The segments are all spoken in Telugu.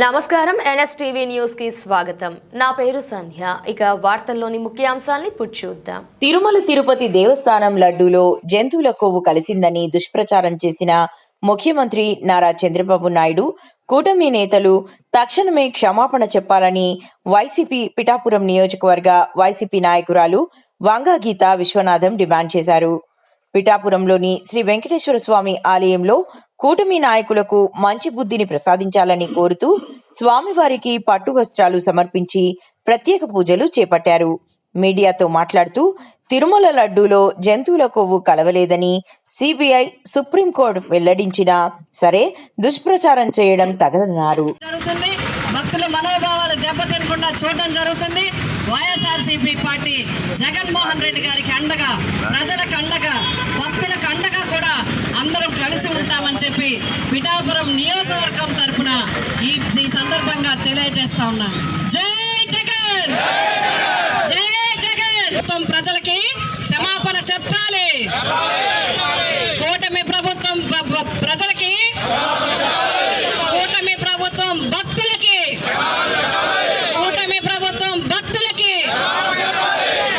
నమస్కారం ఎన్ఎస్టీవీ న్యూస్ కి స్వాగతం. నా పేరు సంధ్య. ఇక వార్తల్లోని ముఖ్యాంశాలను ఇప్పుడు చూద్దాం. తిరుమల తిరుపతి దేవస్థానం లడ్డూలో జంతువుల కొవ్వు కలిసిందని దుష్ప్రచారం చేసిన ముఖ్యమంత్రి నారా చంద్రబాబు నాయుడు కూటమి నేతలు తక్షణమే క్షమాపణ చెప్పాలని వైసీపీ పిఠాపురం నియోజకవర్గ వైసీపీ నాయకురాలు వంగా గీత విశ్వనాథం డిమాండ్ చేశారు. పిఠాపురంలోని శ్రీ వెంకటేశ్వర స్వామి ఆలయంలో కూటమి నాయకులకు మంచి బుద్ధిని ప్రసాదించాలని కోరుతూ స్వామివారికి పట్టు వస్త్రాలు సమర్పించి ప్రత్యేక పూజలు చేపట్టారు. మీడియాతో మాట్లాడుతూ తిరుమల లడ్డూలో జంతువుల కొవ్వు కలవలేదని సిబిఐ సుప్రీంకోర్టు వెల్లడించినా సరే దుష్ప్రచారం చేయడం తగదన్నారు. భక్తుల మనోభావాలు దెబ్బతినకుండా చూడడం జరుగుతుంది. వైఎస్ఆర్సీపీ పార్టీ జగన్మోహన్ రెడ్డి గారికి అండగా, ప్రజలకు అండగా, భక్తులకు అండగా కూడా అందరం కలిసి ఉంటామని చెప్పి పిఠాపురం నియోజకవర్గం తరఫున ఈ సందర్భంగా తెలియజేస్తా ఉన్నాను. జై జగన్, జై జగన్. మొత్తం ప్రజలకి క్షమాపణ చెప్పాలి. కూటమి ప్రభుత్వం ప్రజలకి, కూటమి ప్రభుత్వం భక్తులకి, కూటమి ప్రభుత్వం భక్తులకి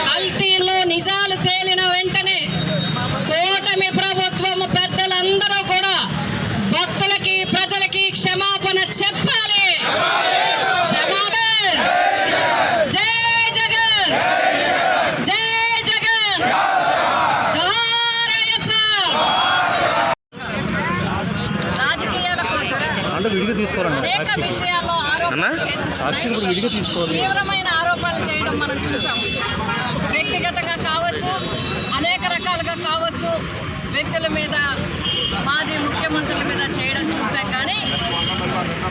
కల్తీలో నిజాలు తేలిన వెంటనే కూటమి ప్రభుత్వం పెద్దలందరూ కూడా భక్తులకి, ప్రజలకి క్షమాపణ చెప్పాలి. క్షమాపణ. జై జగన్, జై జగన్, జోహార్ వైఎస్ఆర్. రాజకీయాల కోసం అనేక విషయాల్లో ఆరోపణలు చేసి తీవ్రమైన ఆరోపణలు చేయడం మనం చూసాం. వ్యక్తిగతంగా కావచ్చు, అనేక రకాలుగా కావచ్చు, వ్యక్తుల మీద, మాజీ ముఖ్యమంత్రుల మీద చేయడం చూసాం. కానీ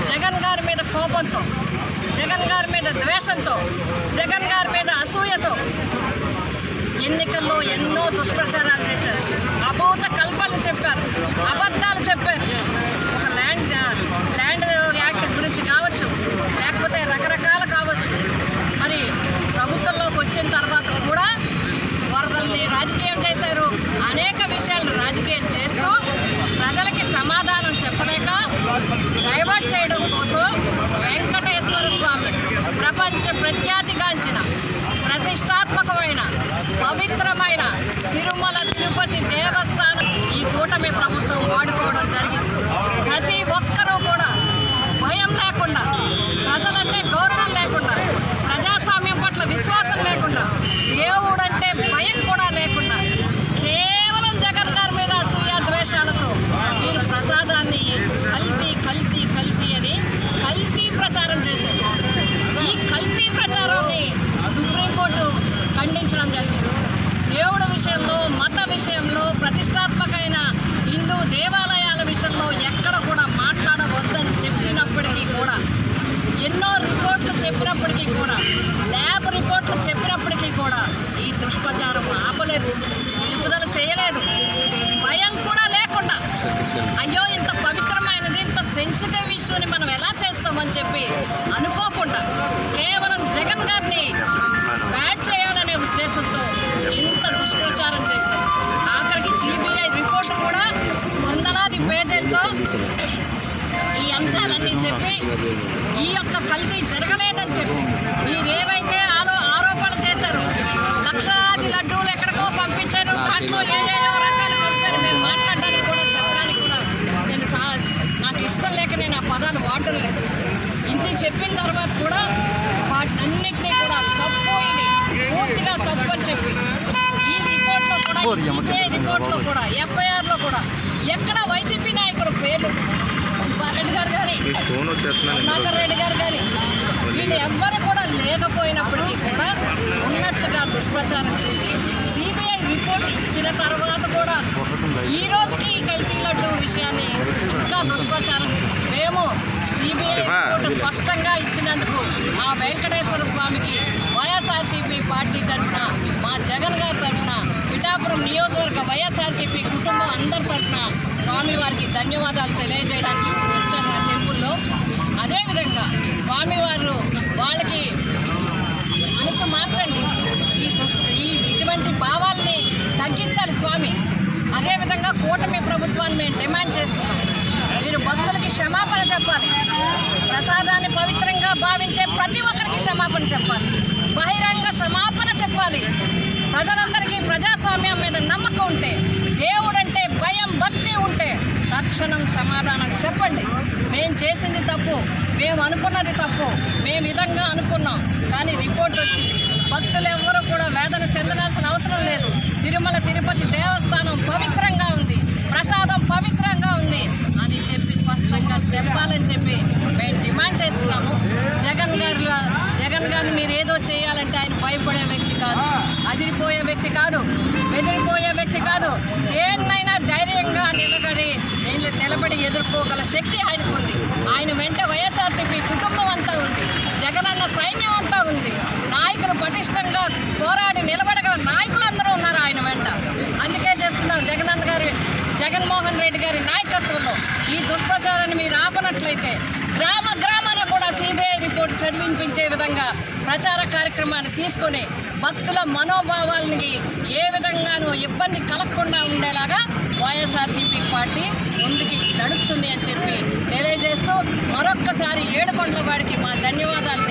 జగన్ గారి మీద కోపంతో, జగన్ గారి మీద ద్వేషంతో, జగన్ గారి మీద అసూయతో ఎన్నికల్లో ఎన్నో దుష్ప్రచారాలు చేశారు. అభూత కల్పనలు చెప్పారు, అబద్ధాలు చెప్పారు. ఒక ల్యాండ్ యాక్ట్ గురించి కావచ్చు, లేకపోతే రకరకాలు కావచ్చు. మరి ప్రభుత్వంలోకి వచ్చిన తర్వాత కూడా వరదల్ని రాజకీయం చేశారు. అనేక విషయాలు రాజకీయం చేస్తూ ప్రజలకి సమాధానం చెప్పలేక డైవర్ట్ చేయడం కోసం వెంకటేశ్వర స్వామి ప్రపంచ ప్రఖ్యాతిగాంచిన ప్రతిష్టాత్మకమైన పవిత్రమైన తిరుమల తిరుపతి దేవస్థానం ఈ కూటమి ప్రభుత్వం వాడుకోవడం జరిగింది. ప్రతి ఒక్కరూ కూడా భయం లేకుండా, ప్రజలంటే గౌరవం లేకుండా, ప్రజాస్వామ్యం పట్ల విశ్వాసం లేకుండా, దేవుడంటే భయం కూడా లేకుండా, కేవలం జగన్ గారి మీద అసూయ ద్వేషాలతో మీరు ప్రసాదాన్ని కల్తీ కల్తీ కల్తీ అని కల్తీ ప్రచారం చేశారు. ఈ కల్తీ ప్రచారాన్ని సుప్రీంకోర్టు ఖండించడం జరిగింది. దేవుడి విషయంలో, మత విషయంలో, ప్రతిష్టాత్మకమైన హిందూ దేవాలయాల విషయంలో ఎక్కడ కూడా మాట్లాడవద్దని చెప్పినప్పటికీ కూడా, ఎన్నో రిపోర్ట్లు చెప్పినప్పటికీ కూడా, ల్యాబ్ రిపోర్ట్లు చెప్పినప్పటికీ కూడా ఈ దుష్ప్రచారం ఆపలేదు, నిలుపుదల చేయలేదు. భయం కూడా లేకుండా, అయ్యో ఇంత పవిత్రమైనది, ఇంత సెన్సిటివ్ ఇష్యూని మనం ఎలా చేస్తామని చెప్పి అనుకోకుండా కేవలం జగన్ గారిని బ్యాడ్ చేయాలనే ఉద్దేశంతో ఇంత దుష్ప్రచారం చేశారు. ఆఖరికి సిబిఐ రిపోర్ట్ కూడా వందలాది పేజీలతో ఈ అంశాలన్నీ చెప్పి ఈ యొక్క కల్తీ జరగలేదని చెప్పి మీరేవైతే ఆరోపణలు చేశారు, లక్షలాది లడ్డూలు ఎక్కడికో పంపించారు, దాంట్లో ఏదో రకాలు కలిపారు. మేము మాట్లాడడానికి కూడా, చెప్పడానికి కూడా నాకు ఇష్టం లేక నేను ఆ పదాలు వాడడం లేదు. ఇన్ని చెప్పిన తర్వాత కూడా వాటినన్నింటినీ కూడా తప్పు, ఇది పూర్తిగా తప్పు అని చెప్పి ఈ రిపోర్ట్లో కూడా, ఈ సిబిఐ రిపోర్ట్లో కూడా, ఎఫ్ఐఆర్లో కూడా ఎక్కడ వైసీపీ నాయకుల పేర్లు, సుబ్బారెడ్డి గారు కానీ, కరుణాకర్ రెడ్డి గారు కానీ, వీళ్ళు ఎవ్వరు కూడా లేకపోయినప్పటికీ కూడా ఉన్నట్టుగా దుష్ప్రచారం చేసి సిబిఐ రిపోర్ట్ ఇచ్చిన తర్వాత కూడా ఈ రోజుకి ఈ కల్తీ లడ్డు విషయాన్ని ఇంకా దుష్ప్రచారం. మేము సిబిఐ రిపోర్టు స్పష్టంగా ఇచ్చినందుకు ఆ వెంకటేశ్వర స్వామికి వైఎస్ఆర్సీపీ పార్టీ తరఫున, మా జగన్ గారి తరఫున, పిఠాపురం నియోజకవర్గ వైఎస్ఆర్సీపీ కుటుంబం అందరి తరఫున స్వామివారికి ధన్యవాదాలు తెలియజేయడానికి వచ్చాము ఆ టెంపుల్లో. అదేవిధంగా స్వామివారు వాళ్ళకి మనసు మార్చండి, ఇటువంటి భావాల్ని తగ్గించాలి స్వామి. అదేవిధంగా కూటమి ప్రభుత్వాన్ని మేము డిమాండ్ చేస్తున్నాం. మీరు భక్తులకి క్షమాపణ చెప్పాలి. ప్రసాదాన్ని పవిత్రంగా భావించే ప్రతి ఒక్కరికి క్షమాపణ చెప్పాలి. బహిరంగ క్షమాపణ చెప్పాలి. ప్రజలందరికీ ప్రజాస్వామ్యం మీద నమ్మకం ఉంటే, దేవుడంటే భయం భక్తి ఉంటే తక్షణం సమాధానం చెప్పండి. మేము చేసింది తప్పు, మేము అనుకున్నది తప్పు, మేము విధంగా అనుకున్నాం, కానీ రిపోర్ట్ వచ్చింది. భక్తులు ఎవరు కూడా వేదన చెందనాల్సిన అవసరం లేదు. తిరుమల తిరుపతి దేవస్థానం పవిత్రంగా ఉంది, ప్రసాదం పవిత్రంగా ఉంది అని చెప్పి స్పష్టంగా చెప్పాలని చెప్పి మేము డిమాండ్ చేస్తున్నాము. జగన్ గారిని మీరు ఏదో చేయాలంటే ఆయన భయపడే వ్యక్తి కాదు, అదిరిపోయే వ్యక్తి కాదు, బెదిరిపోయే వ్యక్తి కాదు. దేన్నైనా ధైర్యంగా నిలబడి ఎదుర్కోగల శక్తి ఆయనకు ఉంది. ఆయన వెంట వైఎస్ఆర్సీపీ కుటుంబం అంతా ఉంది, జగనన్న సైన్యం అంతా ఉంది, నాయకులు పటిష్టంగా పోరాడి నిలబడగల నాయకులందరూ ఉన్నారు ఆయన వెంట. అందుకే చెప్తున్నాం, జగన్మోహన్ రెడ్డి గారి నాయకత్వంలో ఈ దుష్ప్రచారాన్ని మీరు ఆపనట్లయితే గ్రామాన కూడా సిబిఐ రిపోర్ట్ చదివించే విధంగా ప్రచార కార్యక్రమాన్ని తీసుకొని భక్తుల మనోభావాలని ఏ విధంగానూ ఇబ్బంది కలగకుండా ఉండేలాగా వైఎస్ఆర్సీపీ పార్టీ ముందుకి నడుస్తుంది అని చెప్పి తెలియజేస్తూ మరొక్కసారి ఏడుకొండల వాడికి మా ధన్యవాదాలు